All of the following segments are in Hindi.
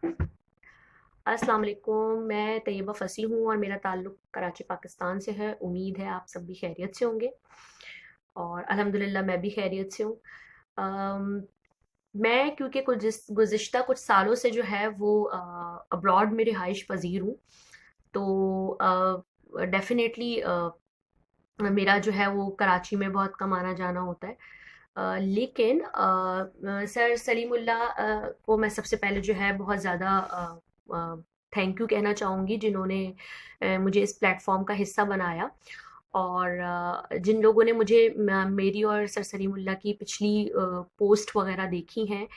अस्सलाम वालेकुम। मैं तैयबा फ़सी हूँ और मेरा ताल्लुक़ कराची पाकिस्तान से है। उम्मीद है आप सब भी खैरियत से होंगे और अल्हम्दुलिल्लाह मैं भी खैरियत से हूँ। अम, मैं क्योंकि गुज़िश्ता कुछ सालों से जो है वो अब्रॉड में रिहाइश पज़ीर हूँ, तो डेफ़िनेटली मेरा जो है वो कराची में बहुत कम आना-जाना होता है। लेकिन सर सलीमुल्लाह को मैं सबसे पहले जो है बहुत ज़्यादा थैंक यू कहना चाहूँगी, जिन्होंने मुझे इस प्लेटफ़ॉर्म का हिस्सा बनाया। और जिन लोगों ने मुझे मेरी और सर सलीमुल्लाह की पिछली पोस्ट वगैरह देखी हैं,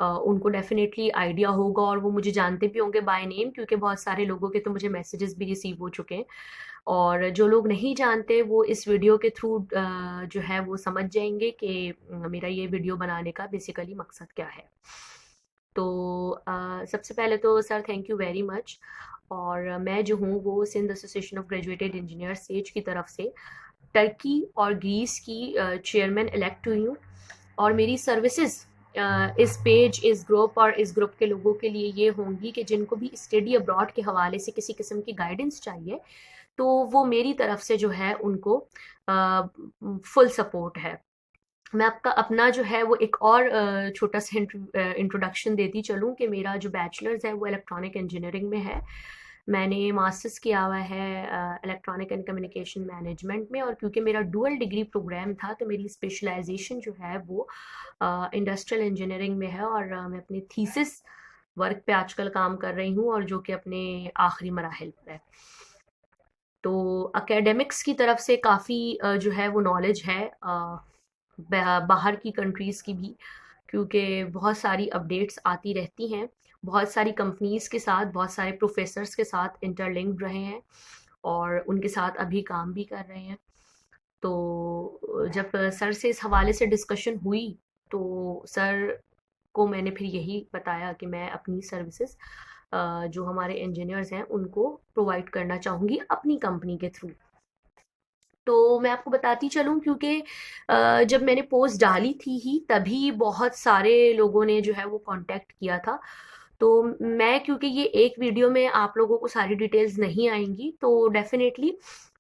उनको डेफ़िनेटली आइडिया होगा और वो मुझे जानते भी होंगे बाय नेम, क्योंकि बहुत सारे लोगों के तो मुझे मैसेजेस भी रिसीव हो चुके हैं। और जो लोग नहीं जानते वो इस वीडियो के थ्रू जो है वो समझ जाएंगे कि मेरा ये वीडियो बनाने का बेसिकली मकसद क्या है। तो सबसे पहले तो sir thank you very much. और मैं जो हूँ वो Sindh association of graduated engineers की तरफ से टर्की और ग्रीस की चेयरमैन इलेक्ट हुई हूँ। और मेरी सर्विसेज इस पेज, इस ग्रुप और इस ग्रुप के लोगों के लिए ये होंगी कि जिनको भी स्टडी अब्रॉड के हवाले से किसी किस्म की गाइडेंस चाहिए, तो वो मेरी तरफ से जो है उनको फुल सपोर्ट है। मैं आपका अपना जो है वो एक और छोटा सा इंट्रोडक्शन देती चलूँ कि मेरा जो बैचलर्स है वो इलेक्ट्रॉनिक इंजीनियरिंग में है। मैंने मास्टर्स किया हुआ है इलेक्ट्रॉनिक एंड कम्युनिकेशन मैनेजमेंट में, और क्योंकि मेरा डुअल डिग्री प्रोग्राम था तो मेरी स्पेशलाइजेशन जो है वो इंडस्ट्रियल इंजीनियरिंग में है। और मैं अपनी थीसिस वर्क पे आजकल काम कर रही हूँ, और जो कि अपने आखिरी मराहिल पर है। तो एकेडमिक्स की तरफ से काफ़ी जो है वो नॉलेज है बाहर की कंट्रीज़ की भी, क्योंकि बहुत सारी अपडेट्स आती रहती हैं। बहुत सारी कंपनीज़ के साथ, बहुत सारे प्रोफेसर्स के साथ इंटरलिंक्ड रहे हैं और उनके साथ अभी काम भी कर रहे हैं। तो जब सर से इस हवाले से डिस्कशन हुई, तो सर को मैंने फिर यही बताया कि मैं अपनी सर्विसेज जो हमारे इंजीनियर्स हैं उनको प्रोवाइड करना चाहूँगी अपनी कंपनी के थ्रू। तो मैं आपको बताती चलूँ, क्योंकि जब मैंने पोस्ट डाली थी ही तभी बहुत सारे लोगों ने जो है वो कांटेक्ट किया था। तो मैं, क्योंकि ये एक वीडियो में आप लोगों को सारी डिटेल्स नहीं आएंगी, तो डेफिनेटली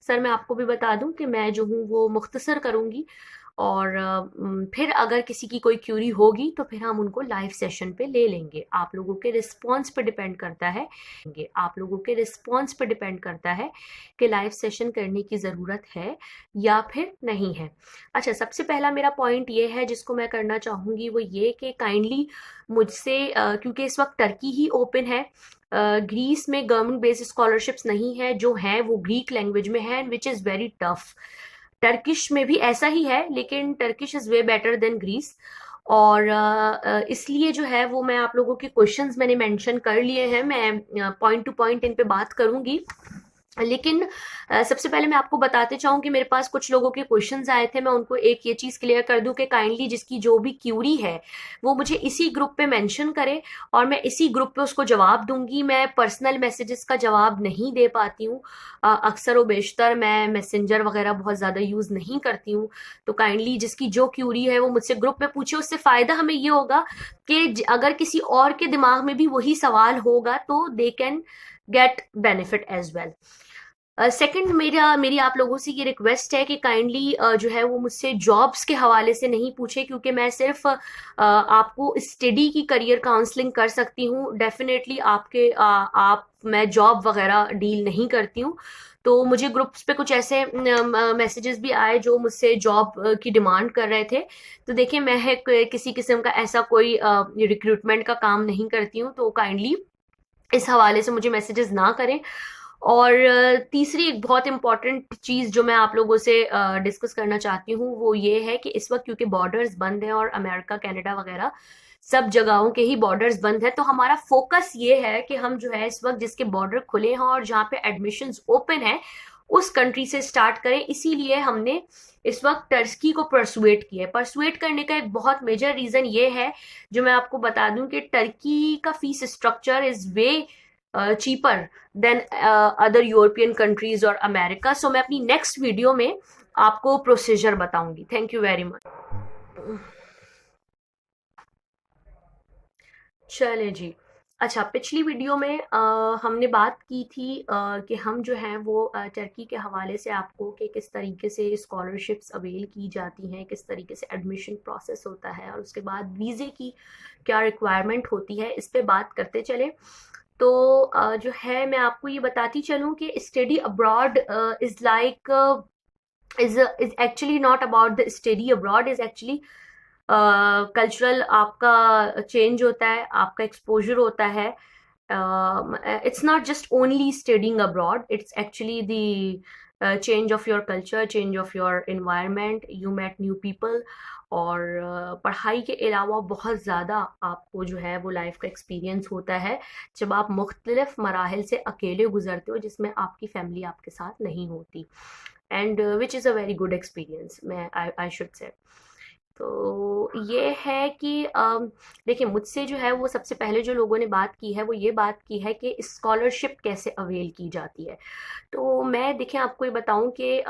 सर मैं आपको भी बता दूं कि मैं जो हूँ वो मुख्तसर करूँगी। और फिर अगर किसी की कोई क्यूरी होगी तो फिर हम उनको लाइव सेशन पे ले लेंगे। आप लोगों के रिस्पॉन्स पे डिपेंड करता है, आप लोगों के रिस्पॉन्स पे डिपेंड करता है कि लाइव सेशन करने की ज़रूरत है या फिर नहीं है। अच्छा, सबसे पहला मेरा पॉइंट ये है जिसको मैं करना चाहूँगी, वो ये कि काइंडली मुझसे क्योंकि इस वक्त टर्की ही ओपन है, ग्रीस में गवर्नमेंट बेस्ड स्कॉलरशिप्स नहीं है, जो है वो ग्रीक लैंग्वेज में है, which is very tough. Turkish में भी ऐसा ही है, लेकिन Turkish is way better than Greece. और इसलिए जो है वो मैं आप लोगों के क्वेश्चंस मैंने मेंशन कर लिए हैं, मैं पॉइंट टू पॉइंट इन पे बात करूंगी। लेकिन सबसे पहले मैं आपको बताते चाहूँ कि मेरे पास कुछ लोगों के क्वेश्चंस आए थे। मैं उनको एक ये चीज़ क्लियर कर दूं कि काइंडली जिसकी जो भी क्यूरी है वो मुझे इसी ग्रुप पे मेंशन करे, और मैं इसी ग्रुप पे उसको जवाब दूंगी। मैं पर्सनल मैसेजेस का जवाब नहीं दे पाती हूँ। अक्सर व बेशतर मैं मैसेंजर वगैरह बहुत ज़्यादा यूज़ नहीं करती हूँ। तो काइंडली जिसकी जो क्यूरी है वो मुझसे ग्रुप में पूछे। उससे फ़ायदा हमें ये होगा कि अगर किसी और के दिमाग में भी वही सवाल होगा तो they can get benefit as well. Second, मेरी आप लोगों से ये रिक्वेस्ट है कि काइंडली जो है वो मुझसे जॉब्स के हवाले से नहीं पूछे, क्योंकि मैं सिर्फ आपको स्टडी की करियर काउंसलिंग कर सकती हूँ। डेफिनेटली आप मैं जॉब वगैरह डील नहीं करती हूँ। तो मुझे ग्रुप्स पे कुछ ऐसे मैसेजेस भी आए जो मुझसे जॉब की डिमांड कर रहे थे। तो देखिए, मैं किसी किस्म का ऐसा कोई रिक्रूटमेंट का काम नहीं करती हूँ, तो काइंडली इस हवाले से मुझे मैसेजेस ना करें। और तीसरी एक बहुत इंपॉर्टेंट चीज़ जो मैं आप लोगों से डिस्कस करना चाहती हूँ वो ये है कि इस वक्त क्योंकि बॉर्डर्स बंद हैं और अमेरिका कनाडा वगैरह सब जगहों के ही बॉर्डर्स बंद है, तो हमारा फोकस ये है कि हम जो है इस वक्त जिसके बॉर्डर खुले हैं और जहाँ पे एडमिशन्स ओपन है उस कंट्री से स्टार्ट करें। इसीलिए हमने इस वक्त टर्की को परसुएट किया है। परसुएट करने का एक बहुत मेजर रीजन ये है, जो मैं आपको बता दूं, कि टर्की का fees structure is way cheaper than other European countries और अमेरिका। सो मैं अपनी नेक्स्ट वीडियो में आपको प्रोसीजर बताऊंगी। Thank you very much. चले जी। अच्छा, पिछली वीडियो में हमने बात की थी कि हम जो हैं वो टर्की के हवाले से आपको कि किस तरीके से स्कॉलरशिप्स अवेल की जाती हैं, किस तरीके से एडमिशन प्रोसेस होता है और उसके बाद वीज़े की क्या रिक्वायरमेंट होती है, इस पे बात करते चले। तो जो है मैं आपको ये बताती चलूँ कि study abroad is like is actually not about the study abroad, is actually cultural आपका चेंज होता है, आपका एक्सपोजर होता है। It's not just only studying abroad, it's actually the change of your culture, change of your environment, you met new people. और पढ़ाई के अलावा बहुत ज़्यादा आपको जो है वो लाइफ का एक्सपीरियंस होता है जब आप मुख्तलिफ मराहल से अकेले गुजरते हो जिसमें आपकी फैमिली आपके साथ नहीं होती, and which is a very good experience, मैं आई शुड से। तो ये है कि देखिए, मुझसे जो है वो सबसे पहले जो लोगों ने बात की है वो ये बात की है कि स्कॉलरशिप कैसे अवेल की जाती है। तो मैं देखिए आपको ये बताऊं कि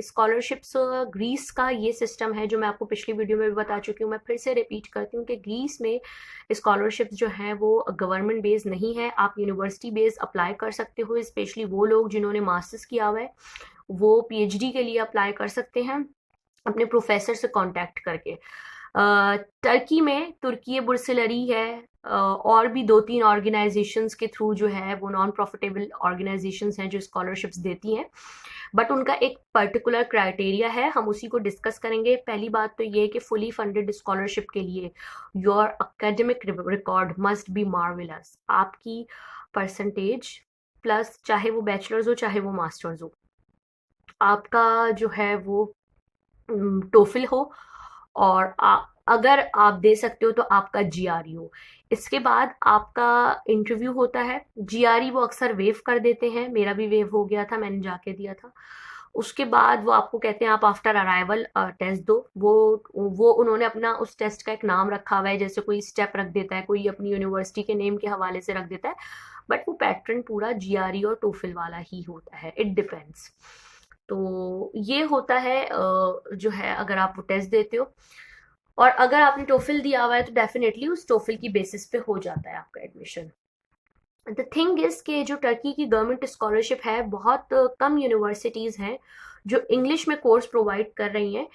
स्कॉलरशिप्स ग्रीस का ये सिस्टम है जो मैं आपको पिछली वीडियो में भी बता चुकी हूँ, मैं फिर से रिपीट करती हूँ कि ग्रीस में स्कॉलरशिप्स जो हैं वो गवर्नमेंट बेस्ड नहीं है, आप यूनिवर्सिटी बेस्ड अप्लाई कर सकते हो। स्पेशली वो लोग जिन्होंने मास्टर्स किया हुआ है वो पीएचडी के लिए अप्लाई कर सकते हैं अपने प्रोफेसर से कांटेक्ट करके। टर्की में तुर्की बुर्सलरी है, और भी 2-3 ऑर्गेनाइजेशंस के थ्रू जो है वो नॉन प्रॉफिटेबल ऑर्गेनाइजेशंस हैं जो स्कॉलरशिप्स देती हैं, बट उनका एक पर्टिकुलर क्राइटेरिया है, हम उसी को डिस्कस करेंगे। पहली बात तो ये कि फुली फंडेड स्कॉलरशिप के लिए your academic record must be marvellous. आपकी परसेंटेज प्लस, चाहे वो बैचलर्स हो चाहे वो मास्टर्स हो, आपका जो है वो टोफिल हो, और अगर आप दे सकते हो तो आपका जीआरई हो। इसके बाद आपका इंटरव्यू होता है। जीआरई वो अक्सर वेव कर देते हैं, मेरा भी वेव हो गया था, मैंने जाके दिया था। उसके बाद वो आपको कहते हैं आप आफ्टर अराइवल टेस्ट दो। वो उन्होंने अपना उस टेस्ट का एक नाम रखा हुआ है, जैसे कोई स्टेप रख देता है, कोई अपनी यूनिवर्सिटी के नेम के हवाले से रख देता है, बट वो पैटर्न पूरा जीआरई और टोफिल वाला ही होता है, इट डिपेंड्स। तो ये होता है जो है अगर आप वो टेस्ट देते हो, और अगर आपने टोफिल दिया हुआ है तो डेफिनेटली उस टोफिल की बेसिस पे हो जाता है आपका एडमिशन। द थिंग इज कि जो टर्की की गवर्नमेंट स्कॉलरशिप है, बहुत कम यूनिवर्सिटीज़ हैं जो इंग्लिश में कोर्स प्रोवाइड कर रही हैं।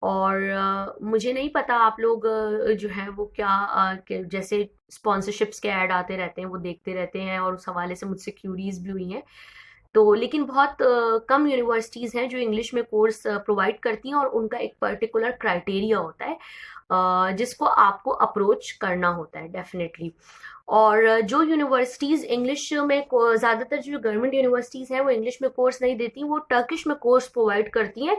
और मुझे नहीं पता आप लोग जो है वो क्या जैसे स्पॉन्सरशिप्स के ऐड आते रहते हैं वो देखते रहते हैं, और उस हवाले से मुझसे क्यूरीज भी हुई हैं। तो लेकिन बहुत कम यूनिवर्सिटीज़ हैं जो इंग्लिश में कोर्स प्रोवाइड करती हैं, और उनका एक पर्टिकुलर क्राइटेरिया होता है जिसको आपको अप्रोच करना होता है डेफिनेटली। और जो यूनिवर्सिटीज़ इंग्लिश में ज़्यादातर जो गवर्नमेंट यूनिवर्सिटीज़ हैं वो इंग्लिश में कोर्स नहीं देती, वो टर्किश में कोर्स प्रोवाइड करती हैं।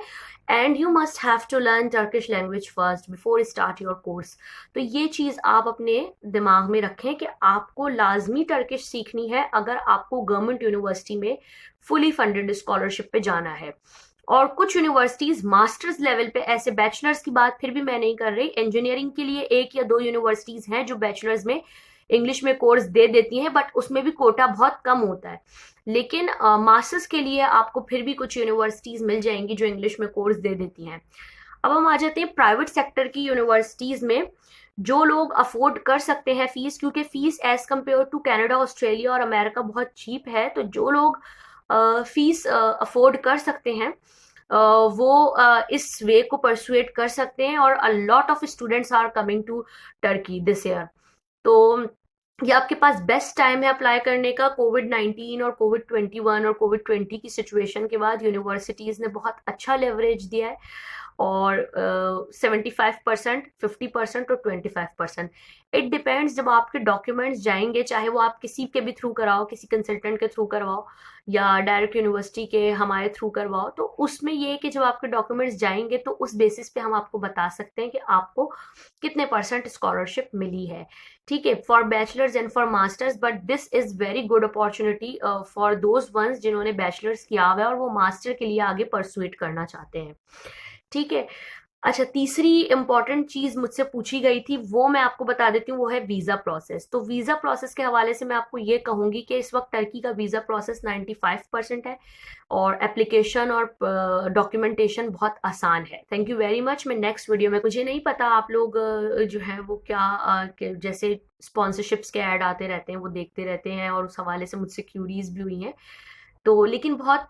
And you must have to learn Turkish language first before start your course. तो ये चीज़ आप अपने दिमाग में रखें कि आपको लाजमी टर्किश सीखनी है अगर आपको गवर्नमेंट यूनिवर्सिटी में फुली फंडेड स्कॉलरशिप पे जाना है। और कुछ यूनिवर्सिटीज मास्टर्स लेवल पे, ऐसे बैचलर्स की बात फिर भी मैं नहीं कर रही, इंजीनियरिंग के लिए 1 या 2 यूनिवर्सिटीज हैं जो बैचलर्स में इंग्लिश में कोर्स दे देती हैं, बट उसमें भी कोटा बहुत कम होता है। लेकिन मास्टर्स के लिए आपको फिर भी कुछ यूनिवर्सिटीज मिल जाएंगी जो इंग्लिश में कोर्स दे देती हैं। अब हम आ जाते हैं प्राइवेट सेक्टर की यूनिवर्सिटीज में। जो लोग अफोर्ड कर सकते हैं फीस, क्योंकि fees as compare to Canada, Australia और अमेरिका बहुत चीप है, तो जो लोग फीस अफोर्ड कर सकते हैं वो इस वे को परसुएट कर सकते हैं, और a lot of students are coming to Turkey this year. तो ये आपके पास बेस्ट टाइम है अप्लाई करने का। कोविड-19 और कोविड-21 और कोविड-20 की सिचुएशन के बाद यूनिवर्सिटीज़ ने बहुत अच्छा लेवरेज दिया है, और 75%, 50% और 25%, इट डिपेंड्स। जब आपके डॉक्यूमेंट्स जाएंगे, चाहे वो आप किसी के भी थ्रू कराओ, किसी कंसल्टेंट के थ्रू करवाओ या डायरेक्ट यूनिवर्सिटी के हमारे थ्रू करवाओ, तो उसमें ये है कि जब आपके डॉक्यूमेंट्स जाएंगे तो उस बेसिस पे हम आपको बता सकते हैं कि आपको कितने % स्कॉलरशिप मिली है। ठीक है, for bachelors and for masters, but this is very good opportunity for those ones जिन्होंने बैचलर्स किया हुआ है और वो मास्टर के लिए आगे परसुएट करना चाहते हैं। ठीक है। अच्छा, तीसरी इम्पॉर्टेंट चीज़ मुझसे पूछी गई थी, वो मैं आपको बता देती हूँ, वो है वीज़ा प्रोसेस। तो वीज़ा प्रोसेस के हवाले से मैं आपको ये कहूँगी कि इस वक्त टर्की का वीज़ा प्रोसेस 95% है और एप्लीकेशन और डॉक्यूमेंटेशन बहुत आसान है। Thank you very much. मैं नेक्स्ट वीडियो में, मुझे नहीं पता आप लोग जो है वो क्या जैसे स्पॉन्सरशिप्स के ऐड आते रहते हैं वो देखते रहते हैं और उस हवाले से मुझसे क्यूरीज भी हुई हैं। तो लेकिन बहुत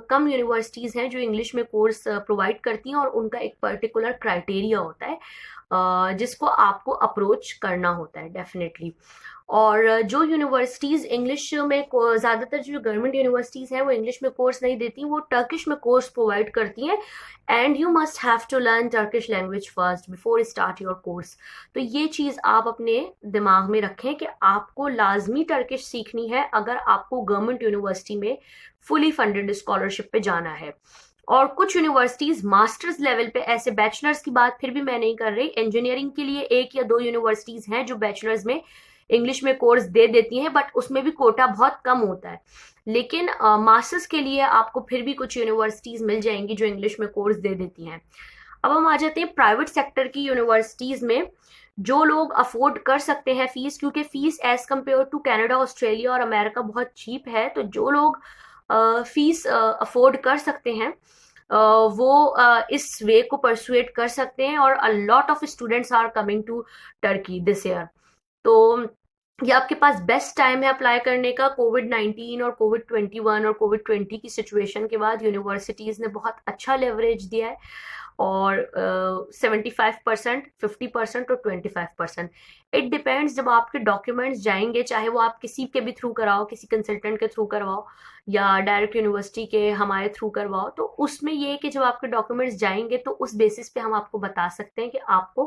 कम यूनिवर्सिटीज़ हैं जो इंग्लिश में कोर्स प्रोवाइड करती हैं और उनका एक पर्टिकुलर क्राइटेरिया होता है जिसको आपको अप्रोच करना होता है डेफिनेटली। और जो यूनिवर्सिटीज़ इंग्लिश में ज़्यादातर जो गवर्नमेंट यूनिवर्सिटीज़ हैं वो इंग्लिश में कोर्स नहीं देती, वो टर्किश में कोर्स प्रोवाइड करती हैं। And you must have to learn Turkish language first before start your course. तो ये चीज़ आप अपने दिमाग में रखें कि आपको लाजमी टर्किश सीखनी है अगर आपको गवर्नमेंट यूनिवर्सिटी में फुली फंडेड स्कॉलरशिप पे जाना है। और कुछ यूनिवर्सिटीज मास्टर्स लेवल पे, ऐसे बैचलर्स की बात फिर भी मैं नहीं कर रही, इंजीनियरिंग के लिए 1 या 2 यूनिवर्सिटीज हैं जो बैचलर्स में इंग्लिश में कोर्स दे देती हैं, बट उसमें भी कोटा बहुत कम होता है। लेकिन मास्टर्स के लिए आपको फिर भी कुछ यूनिवर्सिटीज मिल जाएंगी जो इंग्लिश में कोर्स दे देती हैं। अब हम आ जाते हैं प्राइवेट सेक्टर की यूनिवर्सिटीज में। जो लोग अफोर्ड कर सकते हैं फीस, क्योंकि fees as compare to Canada, Australia और अमेरिका बहुत चीप है, तो जो लोग फीस अफोर्ड कर सकते हैं वो इस वे को परसुएट कर सकते हैं। और a lot of students are coming to Turkey this year. तो ये आपके पास बेस्ट टाइम है अप्लाई करने का। कोविड-19 और कोविड-21 और कोविड-20 की सिचुएशन के बाद यूनिवर्सिटीज़ ने बहुत अच्छा लेवरेज दिया है और 75%, 50% और 25%, इट डिपेंड्स। जब आपके डॉक्यूमेंट्स जाएंगे, चाहे वो आप किसी के भी थ्रू कराओ, किसी कंसल्टेंट के थ्रू करवाओ या डायरेक्ट यूनिवर्सिटी के हमारे थ्रू करवाओ, तो उसमें ये है कि जब आपके डॉक्यूमेंट्स जाएंगे तो उस बेसिस पे हम आपको बता सकते हैं कि आपको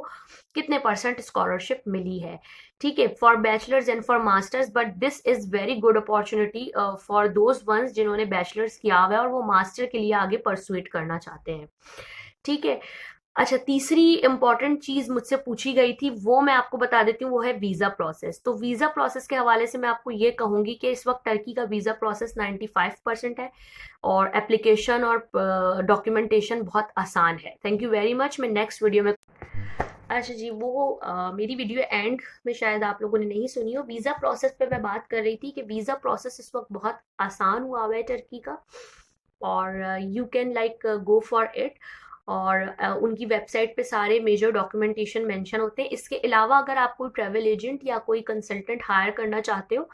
कितने % स्कॉलरशिप मिली है। ठीक है, for bachelors and for masters, but this is very good opportunity for those ones जिन्होंने बैचलर्स किया हुआ है और वो मास्टर के लिए आगे परसुएट करना चाहते हैं। ठीक है। अच्छा, तीसरी इम्पॉर्टेंट चीज़ मुझसे पूछी गई थी, वो मैं आपको बता देती हूँ, वो है वीज़ा प्रोसेस। तो वीज़ा प्रोसेस के हवाले से मैं आपको ये कहूँगी कि इस वक्त टर्की का वीज़ा प्रोसेस 95% है और एप्लीकेशन और डॉक्यूमेंटेशन बहुत आसान है। Thank you very much. मैं नेक्स्ट वीडियो में, अच्छा जी, वो मेरी वीडियो एंड में शायद आप लोगों ने नहीं सुनी हो। वीज़ा प्रोसेस पे मैं बात कर रही थी कि वीज़ा प्रोसेस इस वक्त बहुत आसान हुआ हुआ है टर्की का और you can like go for it. और उनकी वेबसाइट पे सारे मेजर डॉक्यूमेंटेशन मेंशन होते हैं। इसके अलावा अगर आप कोई ट्रैवल एजेंट या कोई कंसल्टेंट हायर करना चाहते हो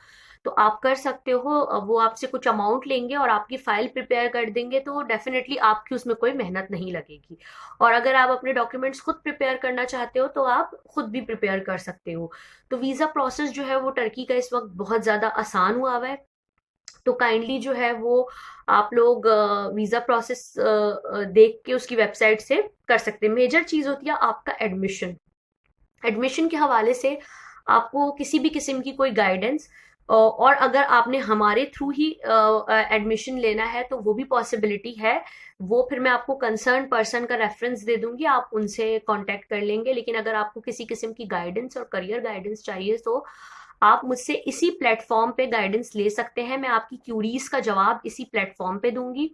तो आप कर सकते हो। वो आपसे कुछ अमाउंट लेंगे और आपकी फाइल प्रिपेयर कर देंगे, तो डेफिनेटली आपकी उसमें कोई मेहनत नहीं लगेगी। और अगर आप अपने डॉक्यूमेंट्स खुद प्रिपेयर करना चाहते हो तो आप खुद भी प्रिपेयर कर सकते हो। तो वीज़ा प्रोसेस जो है वो टर्की का इस वक्त बहुत ज़्यादा आसान हुआ हुआ है। तो काइंडली जो है वो आप लोग वीज़ा प्रोसेस देख के उसकी वेबसाइट से कर सकते हैं। मेजर चीज़ होती है आपका एडमिशन। एडमिशन के हवाले से आपको किसी भी किस्म की कोई गाइडेंस, और अगर आपने हमारे थ्रू ही एडमिशन लेना है तो वो भी पॉसिबिलिटी है। वो फिर मैं आपको कंसर्न पर्सन का रेफरेंस दे दूंगी, आप उनसे कांटेक्ट कर लेंगे। लेकिन अगर आपको किसी किस्म की गाइडेंस और करियर गाइडेंस चाहिए तो आप मुझसे इसी प्लेटफॉर्म पे गाइडेंस ले सकते हैं। मैं आपकी क्यूरीज का जवाब इसी प्लेटफॉर्म पे दूंगी।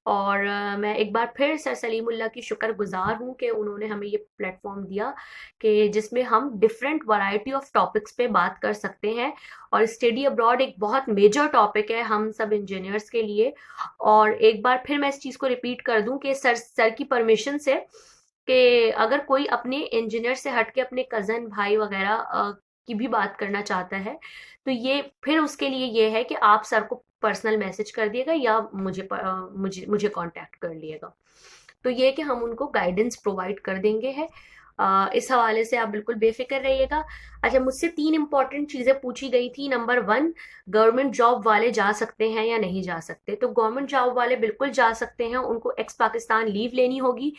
और मैं एक बार फिर सर सलीमुल्लाह की शुक्रगुजार हूँ कि उन्होंने हमें ये प्लेटफॉर्म दिया कि जिसमें हम डिफरेंट वैरायटी ऑफ टॉपिक्स पे बात कर सकते हैं। और स्टडी अब्रॉड एक बहुत मेजर टॉपिक है हम सब इंजीनियर्स के लिए। और एक बार फिर मैं इस चीज़ को रिपीट कर दूं कि सर की परमिशन से कि अगर कोई अपने इंजीनियर से हट के अपने कज़न भाई वगैरह की भी बात करना चाहता है तो ये फिर उसके लिए ये है कि आप सर को पर्सनल मैसेज कर दिएगा या मुझे कांटेक्ट कर लिएगा। तो ये है कि हम उनको गाइडेंस प्रोवाइड कर देंगे है। इस हवाले से आप बिल्कुल बेफिक्र रहिएगा। अच्छा, मुझसे 3 इंपॉर्टेंट चीज़ें पूछी गई थी। नंबर 1, गवर्नमेंट जॉब वाले जा सकते हैं या नहीं जा सकते। तो गवर्नमेंट जॉब वाले बिल्कुल जा सकते हैं, उनको एक्स पाकिस्तान लीव लेनी होगी।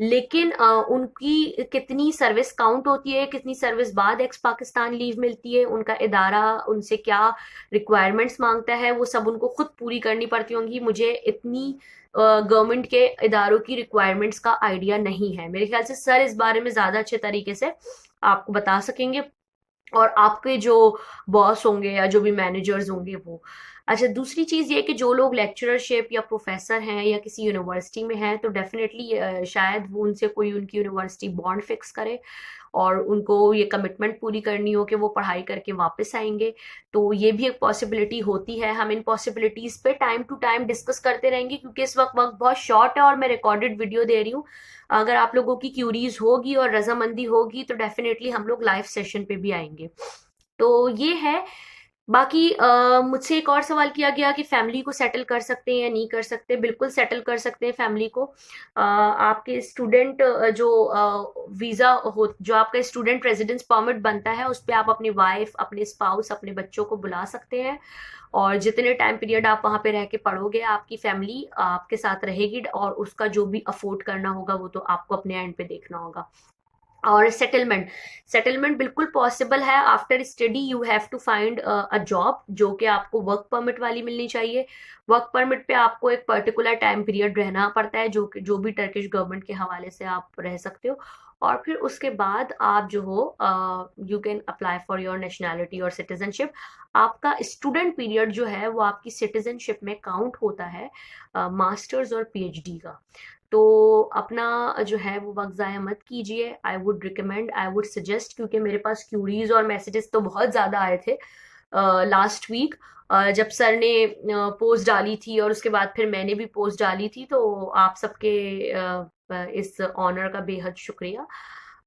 लेकिन उनकी कितनी सर्विस काउंट होती है, कितनी सर्विस बाद एक्स पाकिस्तान लीव मिलती है, उनका इदारा उनसे क्या रिक्वायरमेंट्स मांगता है, वो सब उनको खुद पूरी करनी पड़ती होंगी। मुझे इतनी गवर्नमेंट के इदारों की रिक्वायरमेंट्स का आइडिया नहीं है। मेरे ख्याल से सर इस बारे में ज़्यादा अच्छे तरीके से आपको बता सकेंगे। और आपके जो बॉस होंगे या जो भी मैनेजर्स होंगे वो। अच्छा, दूसरी चीज़ ये कि जो लोग लेक्चररशिप या प्रोफेसर हैं या किसी यूनिवर्सिटी में हैं तो डेफिनेटली शायद वो उनसे कोई उनकी यूनिवर्सिटी बॉन्ड फिक्स करे और उनको ये कमिटमेंट पूरी करनी हो कि वो पढ़ाई करके वापस आएंगे। तो ये भी एक पॉसिबिलिटी होती है। हम इन पॉसिबिलिटीज़ पे टाइम टू टाइम डिस्कस करते रहेंगे क्योंकि इस वक्त बहुत शॉर्ट है और मैं रिकॉर्डेड वीडियो दे रही हूँ। अगर आप लोगों की क्यूरीज होगी और रजामंदी होगी तो डेफिनेटली हम लोग लाइव सेशन पे भी आएंगे। तो ये है। बाकी मुझसे एक और सवाल किया गया कि फैमिली को सेटल कर सकते हैं या नहीं कर सकते। बिल्कुल सेटल कर सकते हैं फैमिली को। आपके स्टूडेंट जो वीज़ा हो, जो आपका स्टूडेंट रेजिडेंस परमिट बनता है उस पर आप अपनी वाइफ, अपने स्पाउस, अपने बच्चों को बुला सकते हैं और जितने टाइम पीरियड आप वहाँ पे रह के पढ़ोगे आपकी फैमिली आपके साथ रहेगी और उसका जो भी अफोर्ड करना होगा वो तो आपको अपने एंड पे देखना होगा। और सेटलमेंट, सेटलमेंट बिल्कुल पॉसिबल है। After study you have to find a job जो कि आपको वर्क परमिट वाली मिलनी चाहिए। वर्क परमिट पे आपको एक पर्टिकुलर टाइम पीरियड रहना पड़ता है जो भी टर्किश गवर्नमेंट के हवाले से आप रह सकते हो। और फिर उसके बाद आप जो हो you can apply for your nationality और सिटीजनशिप। आपका स्टूडेंट पीरियड जो है वो आपकी सिटीजनशिप में काउंट होता है मास्टर्स और पीएचडी का। तो अपना जो है वो वक्त ज़ाया मत कीजिए। I would recommend, I would suggest, क्योंकि मेरे पास क्यूरीज और मैसेजेस तो बहुत ज़्यादा आए थे लास्ट वीक जब सर ने पोस्ट डाली थी और उसके बाद फिर मैंने भी पोस्ट डाली थी। तो आप सबके इस ऑनर का बेहद शुक्रिया।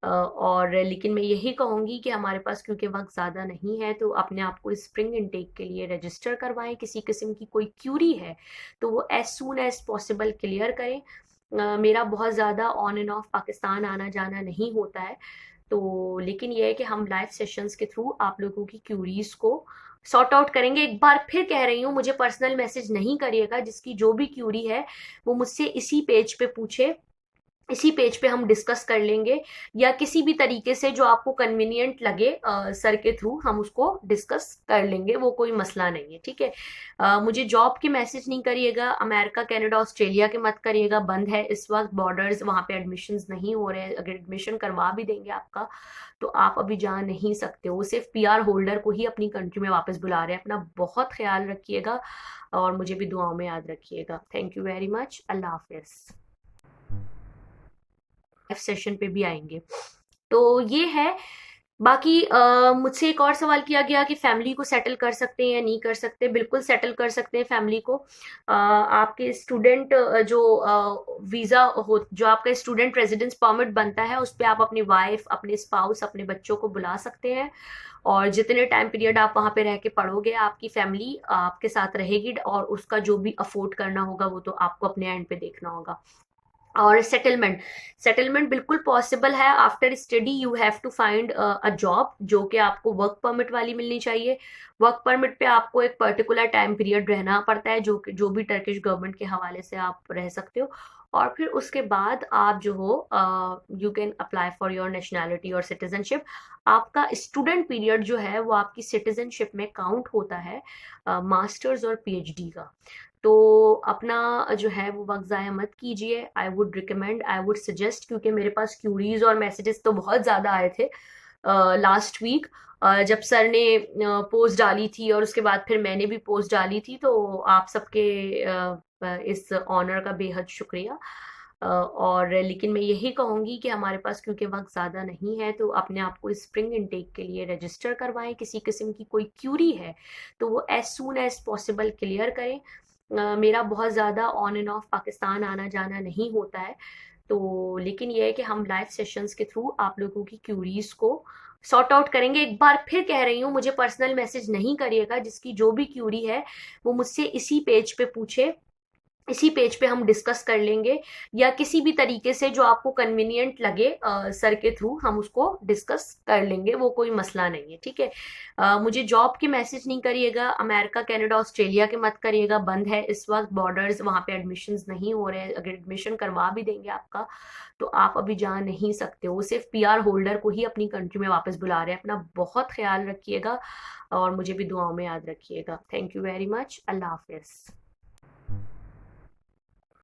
और लेकिन मैं यही कहूँगी कि हमारे पास क्योंकि वक्त ज़्यादा नहीं है तो अपने आप को स्प्रिंग इनटेक के लिए रजिस्टर करवाएं। किसी किस्म की कोई क्यूरी है तो वो as soon as possible clear करें। मेरा बहुत ज़्यादा ऑन एंड ऑफ पाकिस्तान आना जाना नहीं होता है। तो लेकिन ये है कि हम लाइव सेशंस के थ्रू आप लोगों की क्यूरीज को सॉर्ट आउट करेंगे। एक बार फिर कह रही हूँ, मुझे पर्सनल मैसेज नहीं करिएगा। जिसकी जो भी क्यूरी है वो मुझसे इसी पेज पे पूछे, इसी पेज पे हम डिस्कस कर लेंगे या किसी भी तरीके से जो आपको कन्वीनियंट लगे सर के थ्रू हम उसको डिस्कस कर लेंगे। वो कोई मसला नहीं है, ठीक है। मुझे जॉब के मैसेज नहीं करिएगा। अमेरिका, कनाडा, ऑस्ट्रेलिया के मत करिएगा, बंद है इस वक्त बॉर्डर्स, वहां पे एडमिशन्स नहीं हो रहे हैं। अगर एडमिशन करवा भी देंगे आपका तो आप अभी जा नहीं सकते हो। सिर्फ पीआर होल्डर को ही अपनी कंट्री में वापस बुला रहे हैं। अपना बहुत ख्याल रखिएगा और मुझे भी दुआओं में याद रखिएगा। Thank you very much. Allah Hafiz. Session पे भी आएंगे। तो ये है। बाकी मुझसे एक और सवाल किया गया कि फैमिली को सेटल कर सकते हैं या नहीं कर सकते। बिल्कुल सेटल कर सकते हैं फैमिली को। आपके स्टूडेंट जो वीज़ा हो, जो आपका स्टूडेंट रेजिडेंस परमिट बनता है उस पर आप अपनी वाइफ, अपने स्पाउस, अपने बच्चों को बुला सकते हैं और जितने टाइम पीरियड आप वहाँ पे रह के पढ़ोगे आपकी फैमिली आपके साथ रहेगी और उसका जो भी अफोर्ड करना होगा वो तो आपको अपने एंड पे देखना होगा। और सेटलमेंट, सेटलमेंट बिल्कुल पॉसिबल है। After study you have to find a job जो कि आपको वर्क परमिट वाली मिलनी चाहिए। वर्क परमिट पे आपको एक पर्टिकुलर टाइम पीरियड रहना पड़ता है जो भी टर्किश गवर्नमेंट के हवाले से आप रह सकते हो। और फिर उसके बाद आप जो हो you can apply for your nationality और सिटीजनशिप। आपका स्टूडेंट पीरियड जो है वो आपकी सिटीजनशिप में काउंट होता है मास्टर्स और पीएचडी का। तो अपना जो है वो वक्त ज़ाया मत कीजिए। I would recommend, I would suggest, क्योंकि मेरे पास क्यूरीज और मैसेजेस तो बहुत ज़्यादा आए थे लास्ट वीक जब सर ने पोस्ट डाली थी और उसके बाद फिर मैंने भी पोस्ट डाली थी। तो आप सबके इस ऑनर का बेहद शुक्रिया। और लेकिन मैं यही कहूँगी कि हमारे पास क्योंकि वक्त ज़्यादा नहीं है तो अपने आप को स्प्रिंग इनटेक के लिए रजिस्टर करवाएं। किसी किस्म की कोई क्यूरी है तो वो as soon as possible clear करें। मेरा बहुत ज़्यादा ऑन एंड ऑफ पाकिस्तान आना जाना नहीं होता है। तो लेकिन ये है कि हम लाइव सेशंस के थ्रू आप लोगों की क्यूरीज को सॉर्ट आउट करेंगे। एक बार फिर कह रही हूँ, मुझे पर्सनल मैसेज नहीं करिएगा। जिसकी जो भी क्यूरी है वो मुझसे इसी पेज पे पूछे, इसी पेज पे हम डिस्कस कर लेंगे या किसी भी तरीके से जो आपको कन्वीनियंट लगे सर के थ्रू हम उसको डिस्कस कर लेंगे। वो कोई मसला नहीं है, ठीक है। मुझे जॉब के मैसेज नहीं करिएगा। अमेरिका, कनाडा, ऑस्ट्रेलिया के मत करिएगा, बंद है इस वक्त बॉर्डर्स, वहाँ पे एडमिशन्स नहीं हो रहे हैं। अगर एडमिशन करवा भी देंगे आपका तो आप अभी जा नहीं सकते हो। सिर्फ पीआर होल्डर को ही अपनी कंट्री में वापस बुला रहे हैं। अपना बहुत ख्याल रखिएगा और मुझे भी दुआओं में याद रखिएगा। Thank you very much. Allah Hafiz.